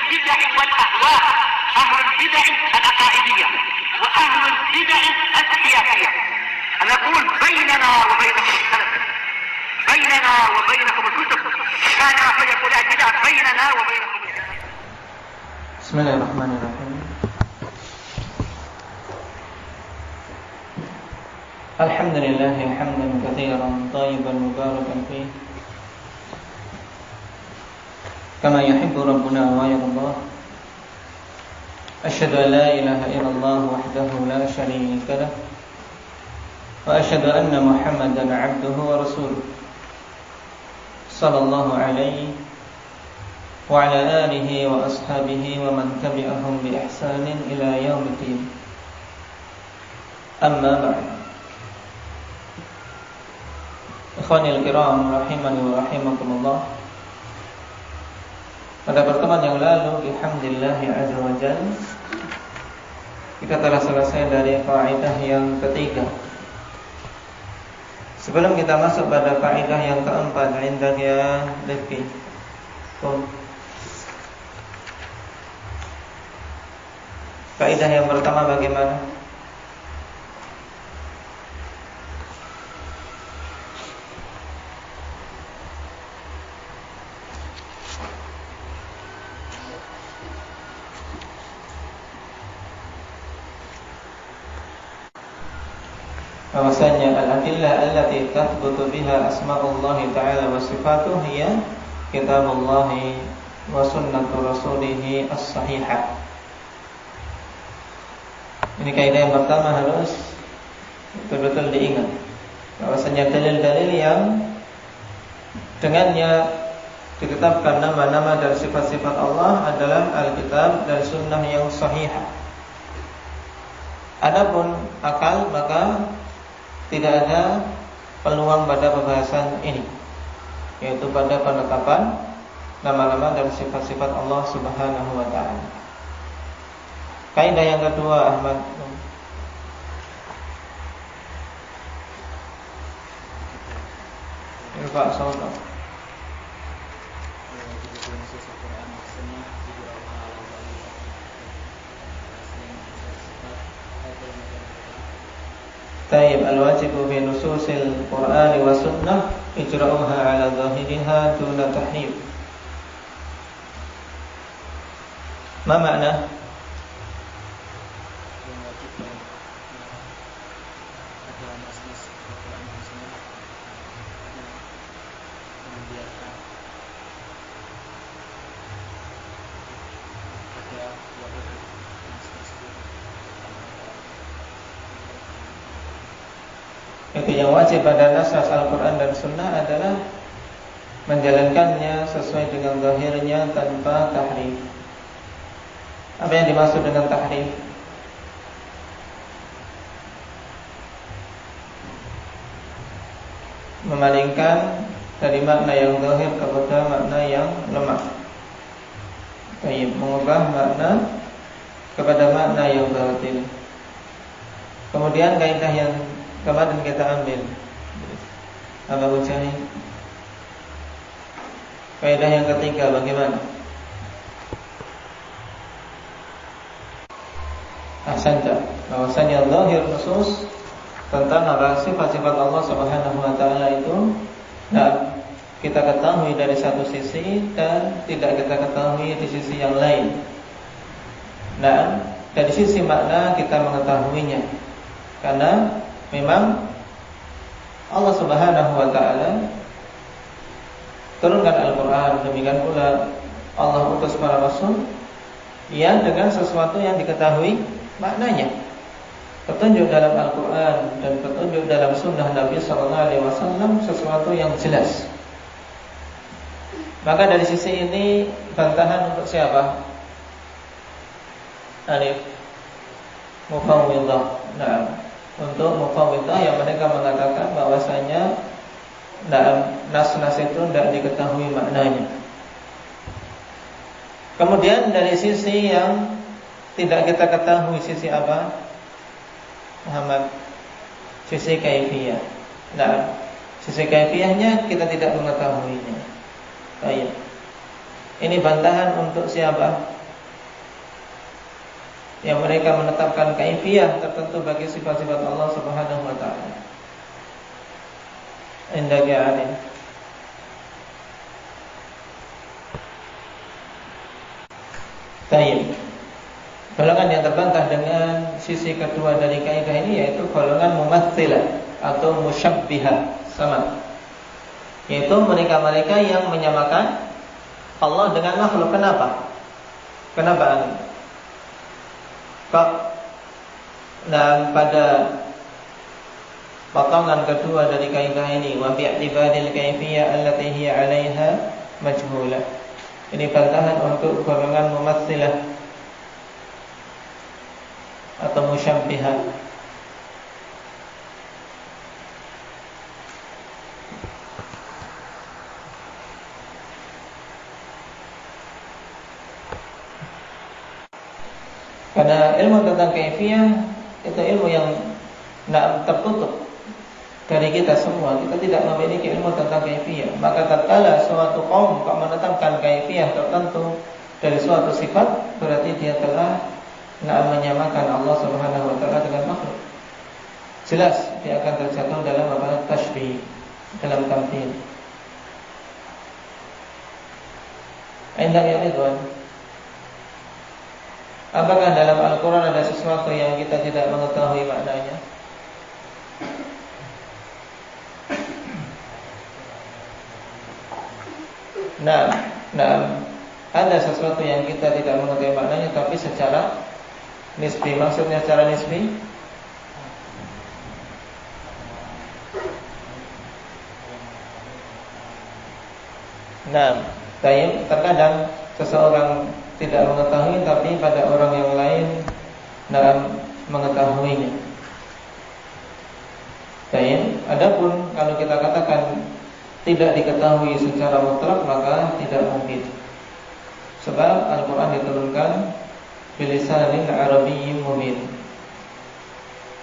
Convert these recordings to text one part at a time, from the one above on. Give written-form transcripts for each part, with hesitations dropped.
البدع والأهواء، أهل البدع العقائدية وأهل البدع السياسية. أنا أقول بيننا وبينكم السلف، بيننا وبينكم الكتب، كان فيقول البدع بيننا وبينكم السلف. بسم الله الرحمن الرحيم. الحمد لله حمدا كثيرا طيبا مباركا فيه كما يحب ربنا ويرضى. أشهد أن لا إله إلا الله وحده لا شريك له، وأشهد أن محمدا عبده ورسوله صلى الله عليه وعلى آله وأصحابه ومن تبعهم بإحسان إلى يوم الدين. أما بعد. Ikhwanil kiram rahimani wa rahimakumullah. Pada pertemuan yang lalu, bihamdillah azza wa jalla, kita telah selesai dari kaidah yang ketiga. Sebelum kita masuk pada kaidah yang keempat, indah ya Rifki. Kaidah yang pertama bagaimana? Bahwasanya al-adillah allati tathbutu biha asma'ullah ta'ala wa sifatuhu hiya kitabullah wa sunnatu rasulih as-sahihah. Ini kaidah yang pertama harus betul-betul diingat. Bahwasanya dalil-dalil yang dengannya ditetapkan nama-nama dan sifat-sifat Allah adalah Alkitab dan sunnah yang sahihah. Adapun akal, maka tidak ada peluang pada pembahasan ini, yaitu pada penetapan nama-nama dan sifat-sifat Allah Subhanahu wa ta'ala. Kaidah yang kedua, Ahmad. Ini Pak Saudara. Taib al-wajibu fi nususil Qur'ani wa sunnah ijra'uha ala zahiriha duna tahrif. Ma makna? Itu yang wajib pada nas-nas Al-Quran dan Sunnah adalah menjalankannya sesuai dengan zahirnya tanpa tahrif. Apa yang dimaksud dengan tahrif? Memalingkan dari makna yang zahir kepada makna yang lemah. Baik, mengubah makna kepada makna yang batin. Kemudian kaidah yang kemarin kita ambil apa ucapan? Kaidah yang ketiga bagaimana? Ahsanta, bahwasanya zahir nusus tentang sifat-sifat Allah Subhanahu wa ta'ala itu kita ketahui dari satu sisi dan tidak kita ketahui di sisi yang lain. Nah, dari sisi makna kita mengetahuinya karena memang Allah Subhanahu wa ta'ala turunkan Al-Quran, demikian pula Allah utus para rasul yang dengan sesuatu yang diketahui maknanya. Petunjuk dalam Al-Quran dan petunjuk dalam sunnah Nabi SAW sesuatu yang jelas. Maka dari sisi ini bantahan untuk siapa? Alif Mufawwidah. Nah, untuk mufawwidah yang mereka mengatakan bahwasanya nas-nas itu tidak diketahui maknanya. Kemudian dari sisi yang tidak kita ketahui, sisi apa? Muhammad, sisi kaifiyah. Nah, sisi kaifiyahnya kita tidak mengetahuinya. Baik. Ini bantahan untuk siapa? yang mereka menetapkan kaifiyah tertentu bagi sifat-sifat Allah Subhanahu wa taala. Indaka alim. Baik. Golongan yang terbantah dengan sisi kedua dari kaidah ini yaitu golongan mumatsilah atau musyabbihah, sama. Yaitu mereka-mereka yang menyamakan Allah dengan makhluk. Kenapa? Kenapa? Kok dan pada potongan kedua dari kaidah ini wa bi'tibadil kaifiyah allati hiya 'alaiha majhulah. Ini bantahan untuk golongan mumatsilah atau musyabbihah. Karena ilmu tentang kaifiyah itu ilmu yang tidak tertutup dari kita semua. Kita tidak memiliki ilmu tentang kaifiyah. Maka tatkala suatu kaum menetapkan kaifiyah tertentu dari suatu sifat, berarti dia telah menyamakan Allah Subhanahu wa taala dengan makhluk. Jelas dia akan terjatuh dalam apa? Tashbih, dalam tamthil. Indah ya Ridwan. Apakah dalam Al-Quran ada sesuatu yang kita tidak mengetahui maknanya? Nah, ada sesuatu yang kita tidak mengetahui maknanya, tapi secara nisbi. Maksudnya secara nisbi? Nah, terkadang seseorang tidak mengetahui, tapi pada orang yang lain mengetahuinya. Adapun kalau kita katakan tidak diketahui secara mutlak, maka tidak mungkin. Sebab Al-Quran diturunkan bilisanin Arabiyyin mubin,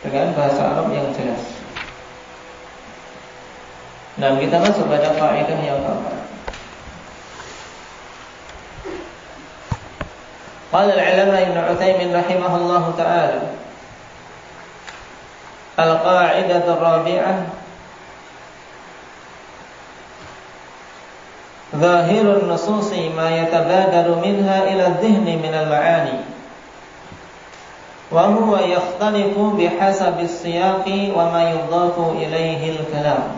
dengan bahasa Arab yang jelas. Nah, kita masuk pada kaidah yang keempat. Qala al-'alama Ibnu Utsaimin rahimahullahu ta'ala, al-qa'idatu ar-rabi'ah zahirun nususi ma yatabadaru minha ila adh-dhihni min al-ma'ani wa huwa yakhtalifu bihasabi as-siyaqi wa ma yudhafu ilayhi al-kalam.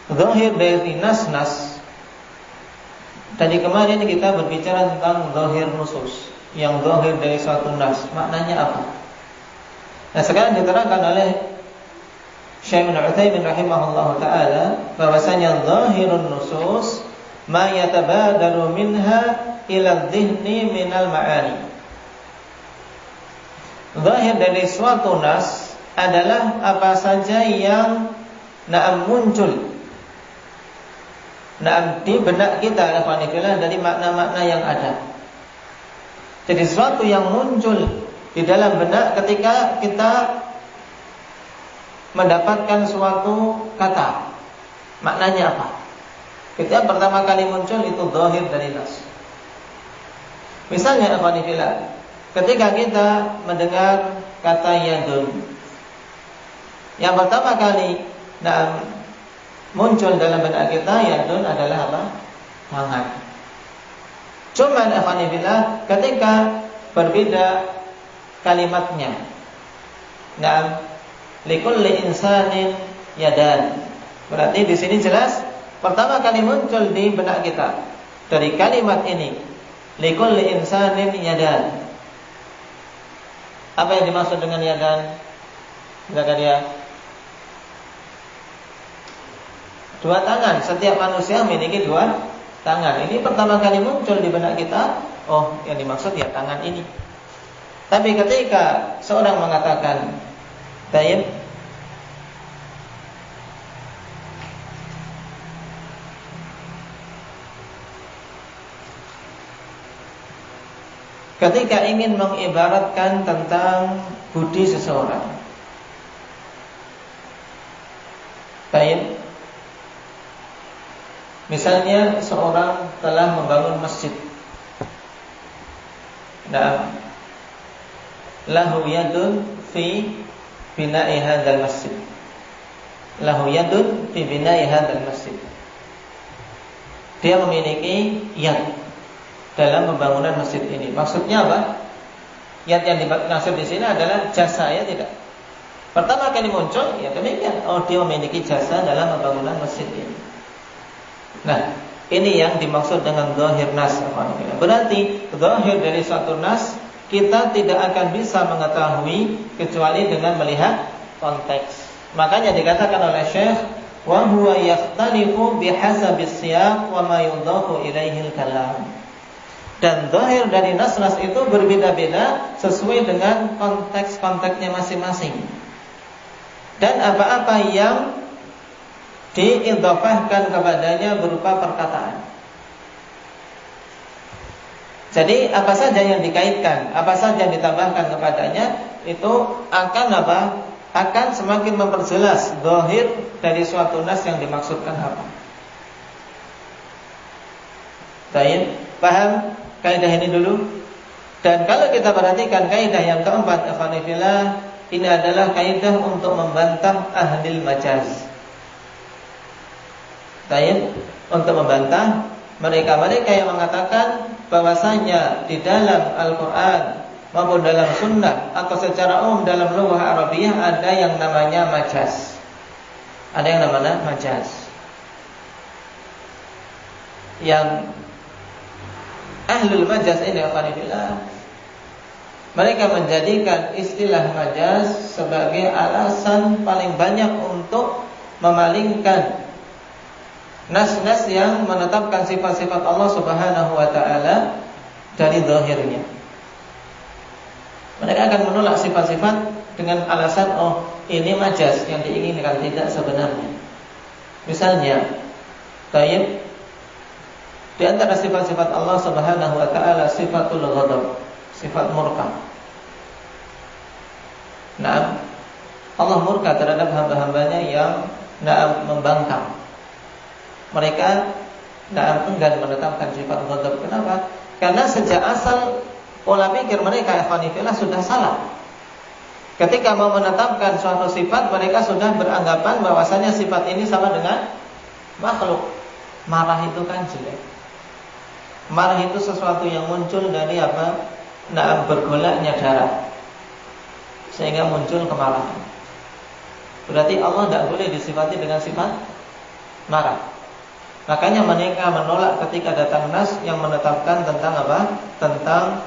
Zahir dari nas-nas. Tadi kemarin kita berbicara tentang zahir nusus, yang zahir dari suatu nas, maknanya apa? Nah, sekarang diterangkan oleh Syekh Ibnu Utsaimin rahimahullahu taala bahwasanya zahirun nusus ma yatabadaru minha ila dhihni minal ma'ani. Zahir dari suatu nas adalah apa saja yang muncul di benak kita dari makna-makna yang ada. Jadi sesuatu yang muncul di dalam benak ketika kita mendapatkan suatu kata, maknanya apa? Ketika pertama kali muncul itu zahir dari nas. Misalnya ketika kita mendengar kata yadun, yang pertama kali muncul dalam benak kita yadun adalah apa? Tangan. Cuman ketika berbeda kalimatnya, likulli insanin yadan. Berarti di sini jelas pertama kali muncul di benak kita dari kalimat ini, likulli insanin yadan. Apa yang dimaksud dengan yadan? Silakan ya. Dua tangan. Setiap manusia memiliki dua tangan. Ini pertama kali muncul di benak kita. Oh, yang dimaksud ya tangan ini. Tapi ketika seorang mengatakan tayyib, ketika ingin mengibaratkan tentang budi seseorang, tayyib, misalnya seorang telah membangun masjid, Nah, lahu yadun fi bina'i hadzal masjid. Lahu yadun fi bina'i hadzal masjid. Dia memiliki yad dalam pembangunan masjid ini. Maksudnya apa? Yad yang dimaksud di sini adalah jasa, ya tidak? Pertama kali muncul, ya demikian. Oh, dia memiliki jasa dalam pembangunan masjid ini. Nah, ini yang dimaksud dengan zahir nas. Berarti zahir dari suatu nas kita tidak akan bisa mengetahui kecuali dengan melihat konteks. Makanya dikatakan oleh Syekh, wa huwa yakhtalifu bihasabi siyaq wa ma yudhafu ilaihi al-kalam. Dan zahir dari nas-nas itu berbeda-beda sesuai dengan konteks-konteksnya masing-masing. Dan apa-apa yang diidhafahkan kepadanya berupa perkataan. Jadi apa saja yang dikaitkan, apa saja yang ditambahkan kepadanya, itu akan apa? Akan semakin memperjelas zahir dari suatu nas yang dimaksudkan apa. Baik, paham kaidah ini dulu. Dan kalau kita perhatikan kaidah yang keempat, ikhwanifillah, ini adalah kaidah untuk membantah ahlil majaz. Baik, untuk membantah mereka-mereka yang mengatakan bahwasanya di dalam Al-Quran maupun dalam Sunnah atau secara umum dalam lughah Arabiyah ada yang namanya majaz. Ada yang namanya majaz. Yang ahlul majaz ini, mereka menjadikan istilah majaz sebagai alasan paling banyak untuk memalingkan nas-nas yang menetapkan sifat-sifat Allah Subhanahu wa taala dari zahirnya. Mereka akan menolak sifat-sifat dengan alasan, oh, ini majaz yang diinginkan, tidak sebenarnya. Misalnya, baik, di antara sifat-sifat Allah Subhanahu wa taala sifatul ghadab, sifat murka. Nah, Allah murka terhadap hamba-hambanya yang membangkang. Mereka enggan menetapkan sifat ghadab. Kenapa? Karena sejak asal pola pikir mereka ikhwanifillah sudah salah. Ketika mau menetapkan suatu sifat, mereka sudah beranggapan bahwasanya sifat ini sama dengan makhluk. Marah itu kan jelek. Marah itu sesuatu yang muncul dari apa? Bergolaknya darah, sehingga muncul kemarahan. Berarti Allah tidak boleh disifati dengan sifat marah. Makanya mereka menolak ketika datang nas yang menetapkan tentang apa? Tentang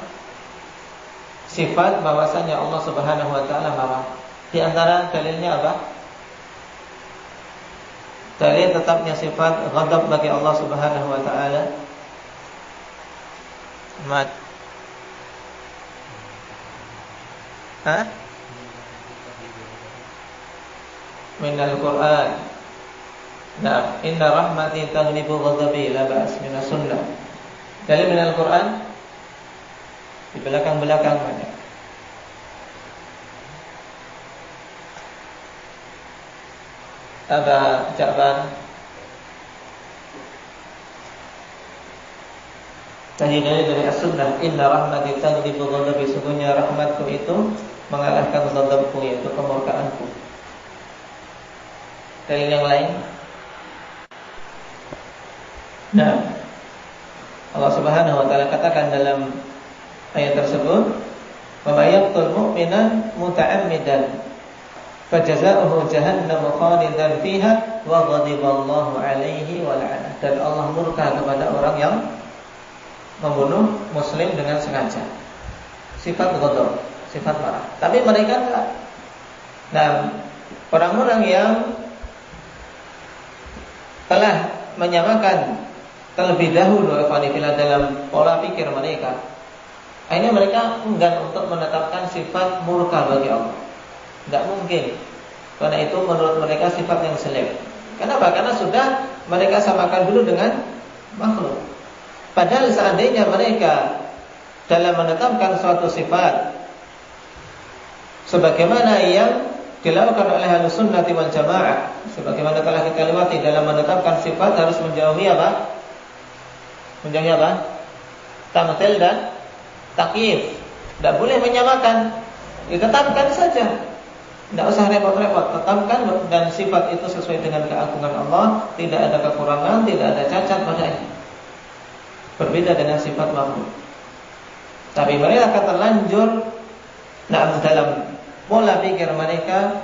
sifat bahwasanya Allah Subhanahu wa taala marah. Di antara dalilnya apa? Dalil tetapnya sifat ghadab bagi Allah Subhanahu wa taala. Minal Qur'an. Nah, inna rahmati taghlibu ghadabi la ba's minas sunnah. Dalil minal Qur'an di belakang-belakang banyak. Aba Ja'far. Tadi dari as-sunnah, inna rahmati taghlibu ghadabi, sesungguhnya rahmatku itu mengalahkan ghadabku, yaitu kemurkaanku. Dalil yang lain. Nah, Allah Subhanahu wa taala katakan dalam ayat tersebut, "Wa may yaqtul mu'minan muta'ammidan fajazaohu jahannam khalidan fiha wa ghadiballahu 'alaihi wa la'anah." Dan Allah murka kepada orang yang membunuh muslim dengan sengaja. Sifat ghadab, sifat marah. Tapi mereka enggak. Nah, orang-orang yang telah menyamakan terlebih dahulu ikhwanifillah dalam pola pikir mereka, akhirnya mereka enggan untuk menetapkan sifat murka bagi Allah. Tidak mungkin. Karena itu menurut mereka sifat yang jelek. Kenapa? Karena sudah mereka samakan dulu dengan makhluk. Padahal seandainya mereka dalam menetapkan suatu sifat sebagaimana yang dilakukan oleh Ahlus Sunnah wal Jamaah, sebagaimana telah kita lewati, dalam menetapkan sifat harus menjauhi apa? Menjauhi apa? Tamtsil dan takyif, tidak boleh menyamakan. Ditetapkan saja, tidak usah repot-repot. Tetapkan dan sifat itu sesuai dengan keagungan Allah, tidak ada kekurangan, tidak ada cacat padanya. Berbeda dengan sifat makhluk. Tapi mereka akan terlanjur dalam pola pikir mereka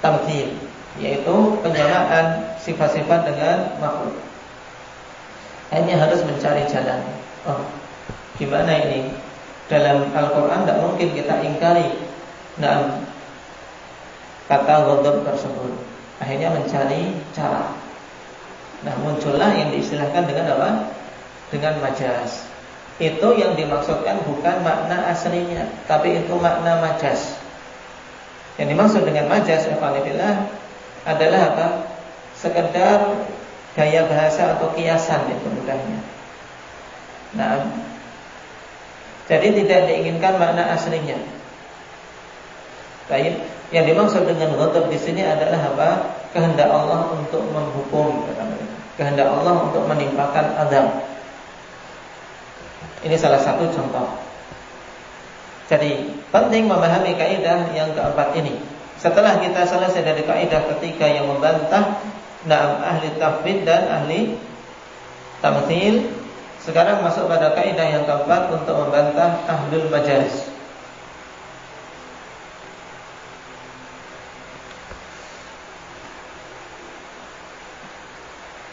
tamthil, yaitu penyamaan sifat-sifat dengan makhluk. Hanya harus mencari jalan. Oh, gimana ini? Dalam Al-Quran tidak mungkin kita ingkari kata ghadab tersebut. Akhirnya mencari cara. Nah, muncullah yang diistilahkan dengan apa? Dengan majaz. Itu yang dimaksudkan bukan makna aslinya, tapi itu makna majaz. Yang dimaksud dengan majaz adalah apa? Sekedar gaya bahasa atau kiasan, itu mudahnya. Nah, jadi tidak diinginkan makna aslinya. Baik, yang dimaksud dengan ghadab di sini adalah apa? Kehendak Allah untuk menghukum, kehendak Allah untuk menimpakan azab. Ini salah satu contoh. Jadi penting memahami kaidah yang keempat ini. Setelah kita selesai dari kaidah ketiga yang membantah ahli tafwid dan ahli tamthil, sekarang masuk pada kaidah yang keempat untuk membantah ahlul majaz.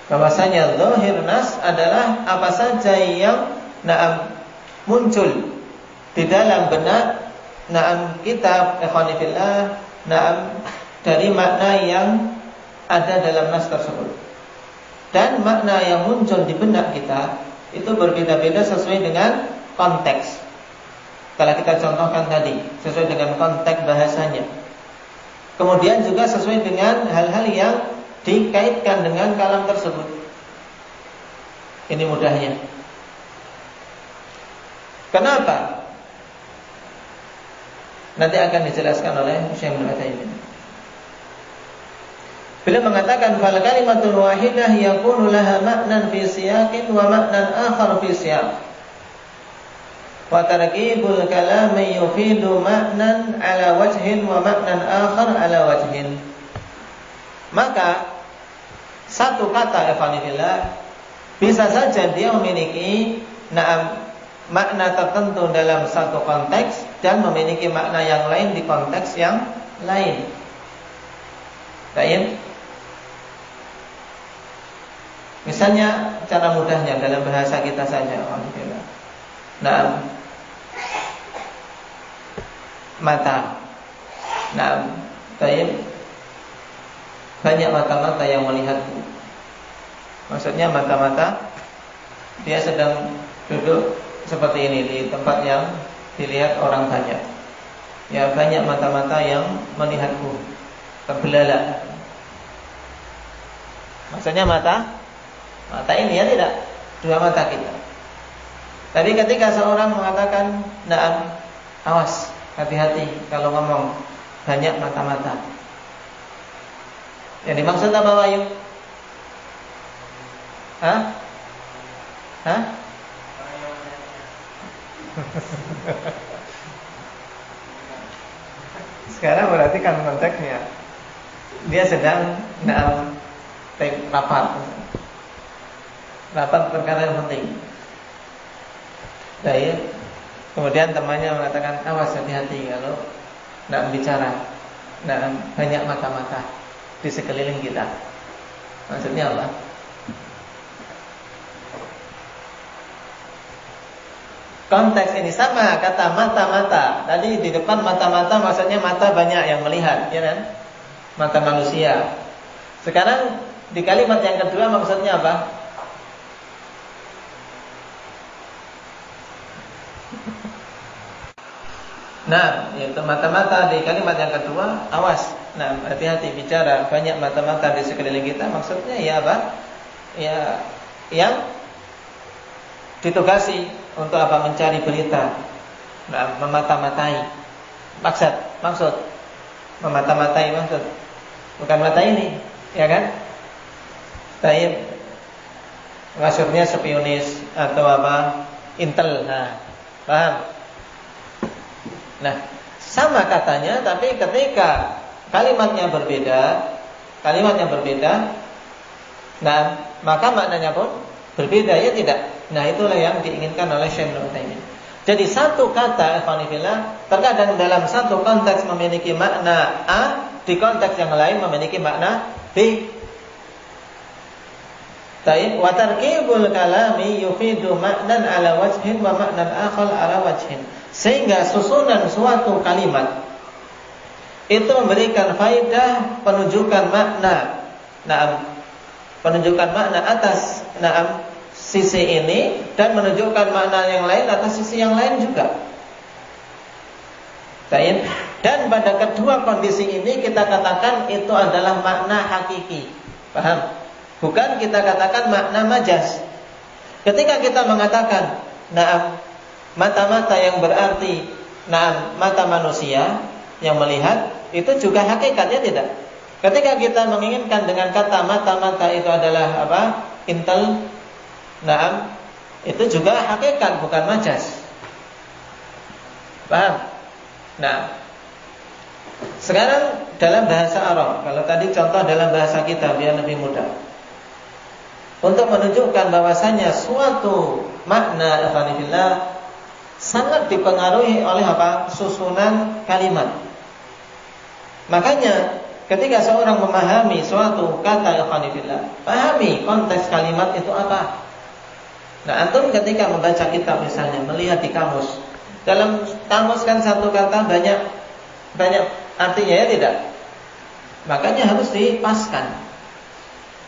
Bahwasanya zahir nas adalah apa saja yang muncul di dalam benak kita ikhwanillah dari makna yang ada dalam nas tersebut. Dan makna yang muncul di benak kita itu berbeda-beda sesuai dengan konteks. Kalau kita contohkan tadi, sesuai dengan konteks bahasanya. Kemudian juga sesuai dengan hal-hal yang dikaitkan dengan kalam tersebut. Ini mudahnya. Kenapa? Nanti akan dijelaskan oleh Syekh Ibnu Utsaimin. Beliau mengatakan fal kalimatul wahidah yakunu laha ma'nan fi siyaqin wa ma'nan akhar fi siyaq. Wa tarkibul kalami yufidu ma'nan ala wajhin wa ma'nan akhar ala wajhin. Maka satu kata ikhwanillah bisa saja dia memiliki makna tertentu dalam satu konteks dan memiliki makna yang lain di konteks yang lain. Baik. Misalnya cara mudahnya dalam bahasa kita saja, alhamdulillah. Mata. Baik. Banyak mata-mata yang melihatku. Maksudnya mata-mata dia sedang duduk seperti ini di tempat yang dilihat orang banyak. Ya, banyak mata-mata yang melihatku. Terbelalak. Maksudnya mata ini ya tidak dua mata kita. Tapi ketika seorang mengatakan, awas, hati-hati kalau ngomong banyak mata-mata. Yang dimaksud apa, Wahyu? Hah? Sekarang berarti kan konteksnya dia sedang rapat perkara yang penting. Baik. Kemudian temannya mengatakan, awas, hati-hati kalau bicara. Banyak mata-mata di sekeliling kita. Maksudnya apa? Konteks ini sama kata mata-mata. Tadi di depan mata-mata maksudnya mata banyak yang melihat, ya kan? Mata manusia. Sekarang di kalimat yang kedua maksudnya apa? Yaitu mata-mata di kalimat yang kedua, awas. Hati-hati bicara banyak mata-mata di sekeliling kita. Maksudnya ya apa? Ya, yang ditugasi untuk apa? Mencari berita. Memata-matai. Maksud memata-matai maksud. Bukan mata ini, ya kan? Taib. Maksudnya spionis atau apa? Intel. Nah, paham? Nah, sama katanya, tapi ketika kalimatnya berbeda, nah, maka maknanya pun berbeda, ya tidak? Nah, itulah yang diinginkan oleh Syekh Ibnu Utsaimin. Jadi satu kata, ikhwanillah, terkadang dalam satu konteks memiliki makna A, di konteks yang lain memiliki makna B. Taib wa tarkibul kalami yufidu maknan ala wajhin wa maknan akhar ala wajhin. Sehingga susunan suatu kalimat itu memberikan faedah penunjukan makna. Penunjukan makna atas sisi ini dan menunjukkan makna yang lain atas sisi yang lain juga. Taib. Dan pada kedua kondisi ini kita katakan itu adalah makna hakiki. Paham? Bukan kita katakan makna majaz. Ketika kita mengatakan mata-mata yang berarti mata manusia yang melihat, itu juga hakikatnya tidak. Ketika kita menginginkan dengan kata mata-mata itu adalah Intel, itu juga hakikat, bukan majaz. Paham? Nah, sekarang dalam bahasa Arab, kalau tadi contoh dalam bahasa kita biar lebih mudah, untuk menunjukkan bahwasanya suatu makna ikhwanillah sangat dipengaruhi oleh susunan kalimat. Makanya ketika seorang memahami suatu kata ikhwanillah, pahami konteks kalimat itu apa. Nah, antum ketika membaca kitab misalnya, melihat di kamus, dalam kamus kan satu kata banyak artinya, ya tidak? Makanya harus dipaskan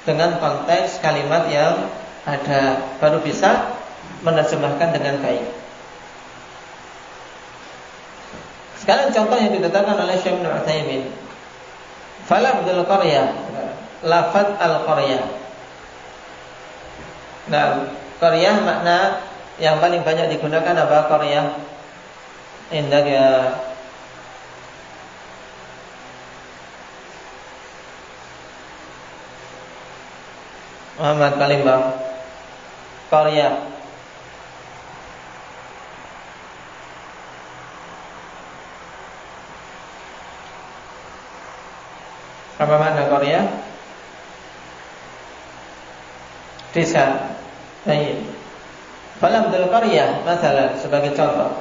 dengan konteks kalimat yang ada, baru bisa menerjemahkan dengan baik. Sekarang contoh yang ditetapkan oleh Syekh Ibnu Utsaimin. Falafdzul qaryah, lafaz al-qaryah. Nah, qaryah makna yang paling banyak digunakan apa qaryah? Indah ya. Muhammad Kalimbang. Qaryah. Apa makna qaryah? Desa. Baik. Falafdzul qaryah masalan sebagai contoh.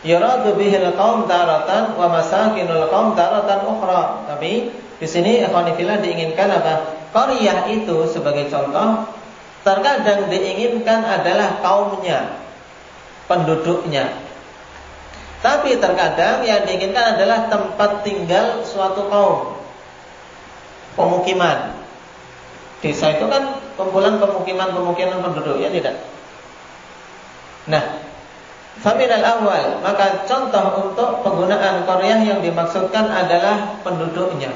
Yuradu bihil qaum taratan wa masakinul qaum taratan ukhra. Tapi di sini ikhwan fillah diinginkan apa? Qaryah itu sebagai contoh terkadang diinginkan adalah kaumnya, penduduknya. Tapi terkadang yang diinginkan adalah tempat tinggal suatu kaum, pemukiman. Desa itu kan kumpulan pemukiman penduduk, ya tidak? Nah, faminal awal, maka contoh untuk penggunaan qaryah yang dimaksudkan adalah penduduknya.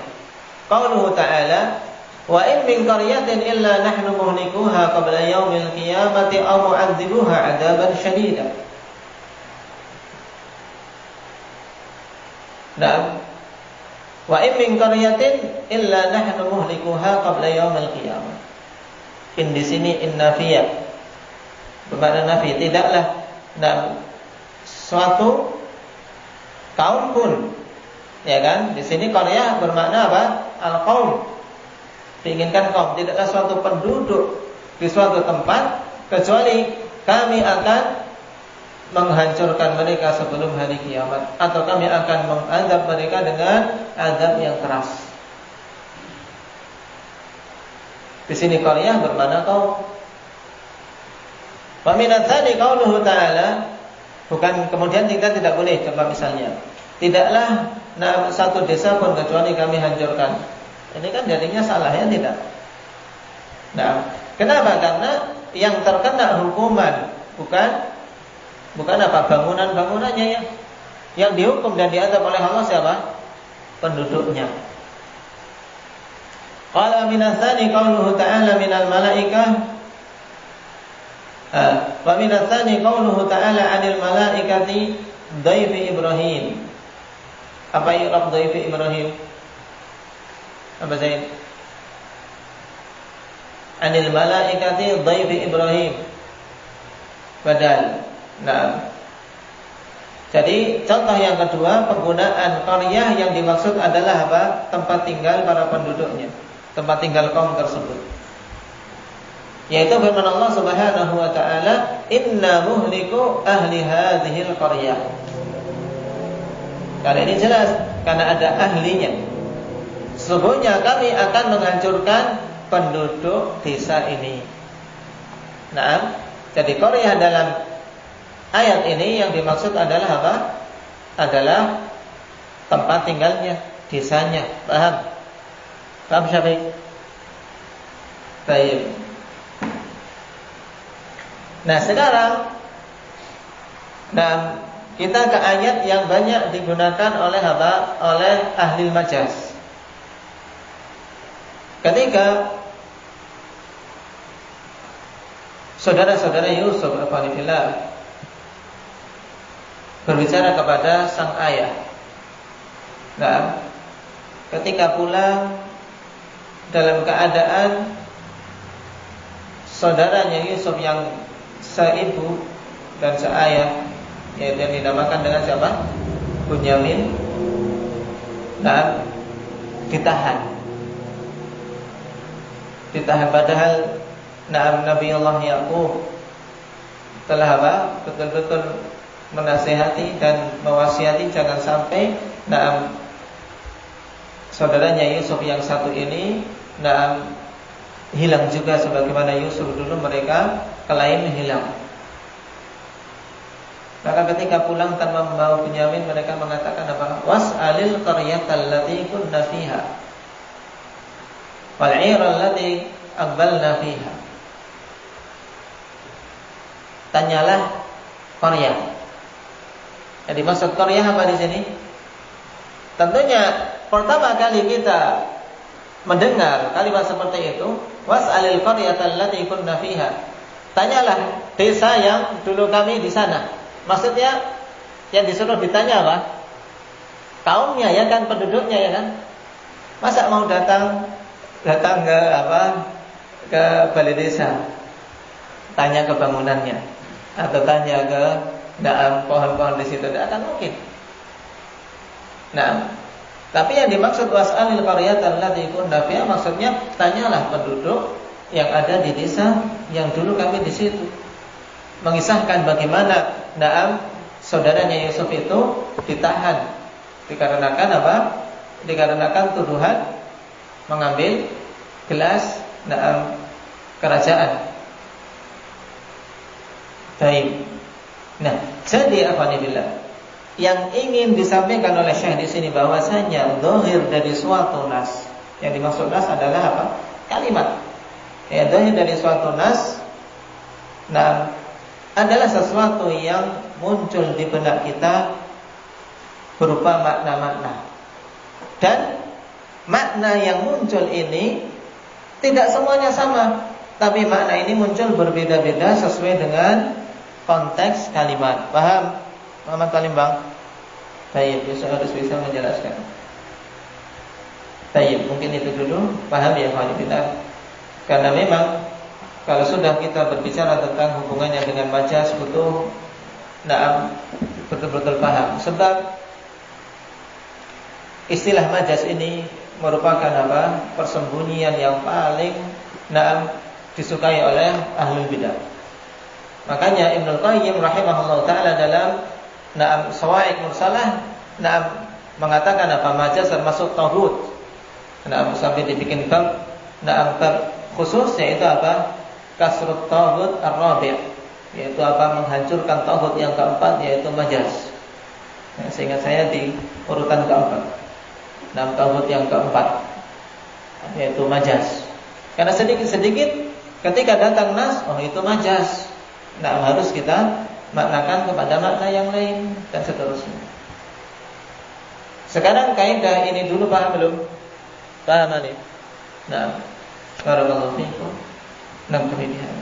Qauluhu ta'ala, wa in min qaryatin illa nahnu muhlikuha qabla yaumil qiyamati aw mu'adzibuha 'adzaban syadida. Nah, wa in min qaryatin illa nahnu muhlikuha qabla yaumil qiyamah. In di sini innafiyah, bermakna nafi, tidaklah suatu kaum pun, ya kan? Di sini qaryah bermakna apa? Al-qaum. Diinginkan kaum, tidaklah suatu penduduk di suatu tempat kecuali kami akan menghancurkan mereka sebelum hari kiamat, atau kami akan mengazab mereka dengan azab yang keras. Di sini qaryah bermakna kaum. Wa min ats-tsani qauluhu ta'ala, bukan kemudian kita tidak boleh, coba misalnya, tidaklah satu desa pun kecuali kami hancurkan. Ini kan jadinya salah, ya tidak? Nah, kenapa? Karena yang terkena hukuman bukan apa bangunannya, ya. Yang dihukum dan diazab oleh Allah siapa? Penduduknya. Qala min ats-tsani qauluhu ta'ala minal malaikah. Wa min ats-tsani qauluhu ta'ala 'anil malaikati dhaifi Ibrahim. Apa i'rab dhaifi Ibrahim? Apa Zaid? Anil malaikati dhaifi Ibrahim. Badal. Nah, jadi contoh yang kedua, penggunaan qaryah yang dimaksud adalah apa? Tempat tinggal para penduduknya, tempat tinggal kaum tersebut. Yaitu firman Allah Subhanahu wa taala, "Inna muhliku ahli hadhil qaryah." Karena ini jelas, karena ada ahlinya. Sesungguhnya kami akan menghancurkan penduduk desa ini. Nah, jadi qaryah dalam ayat ini yang dimaksud adalah apa? Adalah tempat tinggalnya, desanya. Paham? Paham Syafiq? Baik. Nah sekarang, kita ke ayat yang banyak digunakan oleh apa? Oleh ahli majaz. Ketika saudara-saudara Yusuf alaihissalam berbicara kepada sang ayah. Nah, ketika pulang dalam keadaan saudaranya Yusuf yang seibu dan seayah, yaitu yang dinamakan dengan siapa? Bunyamin. Nah, ditahan padahal Nabi Allah Yaqub telah apa? Betul-betul menasihati dan mewasiati jangan sampai saudaranya Yusuf yang satu ini hilang juga sebagaimana Yusuf dulu mereka kelain hilang. Maka ketika pulang tanpa membawa Bunyamin, mereka mengatakan apa? Was'alil qaryatal lati kunna fiha wal 'ira allati aqbalna fiha. Tanyalah qaryah. Jadi maksud qaryah apa di sini? Tentunya pertama kali kita mendengar kalimat seperti itu, was'alil qaryatal lati kunna fiha. Tanyalah desa yang dulu kami di sana. Maksudnya yang disuruh ditanya apa? Kaumnya ya kan, penduduknya ya kan. Masa mau datang ke apa? Ke balai desa. Tanya ke bangunannya atau tanya ke pohon-pohon di situ, tidak akan mungkin. Nah, tapi yang dimaksud was'alil qaryatal lati kunna fiha maksudnya tanyalah penduduk yang ada di desa yang dulu kami di situ. Mengisahkan bagaimana saudaranya Yusuf itu ditahan dikarenakan apa? Dikarenakan tuduhan mengambil gelas kerajaan. Baik. Nah, jadi afanillah yang ingin disampaikan oleh Syekh di sini bahwasanya zahir dari suatu nas, yang dimaksud nas adalah apa? Kalimat. Ya, zahir dari suatu nas adalah sesuatu yang muncul di benak kita berupa makna-makna. Dan makna yang muncul ini tidak semuanya sama, tapi makna ini muncul berbeda-beda sesuai dengan konteks kalimat. Paham? Muhammad Palimbang? Baik, besok harus bisa menjelaskan. Baik, mungkin itu dulu. Paham ya Khalifillah? Karena memang kalau sudah kita berbicara tentang hubungannya dengan majaz butuh betul-betul paham. Sebab istilah majaz ini merupakan apa? Persembunyian yang paling disukai oleh ahlul bidah. Makanya Ibnu Qayyim rahimahullah taala dalam Shawa'iq Mursalah mengatakan apa? Majaz termasuk tauhid. Sampai dibikin bab khusus, yaitu apa? Kasrut tauhid ar-rabi', yaitu apa? Menghancurkan tauhid yang keempat, yaitu majaz. Sehingga saya di urutan keempat. Tauhid yang keempat, yaitu majaz. Karena sedikit-sedikit ketika datang nas, oh itu majaz. Harus kita maknakan kepada makna yang lain dan seterusnya. Sekarang kaidah ini dulu paham belum? Paham ini? Barakallahu fiikum. Kemudian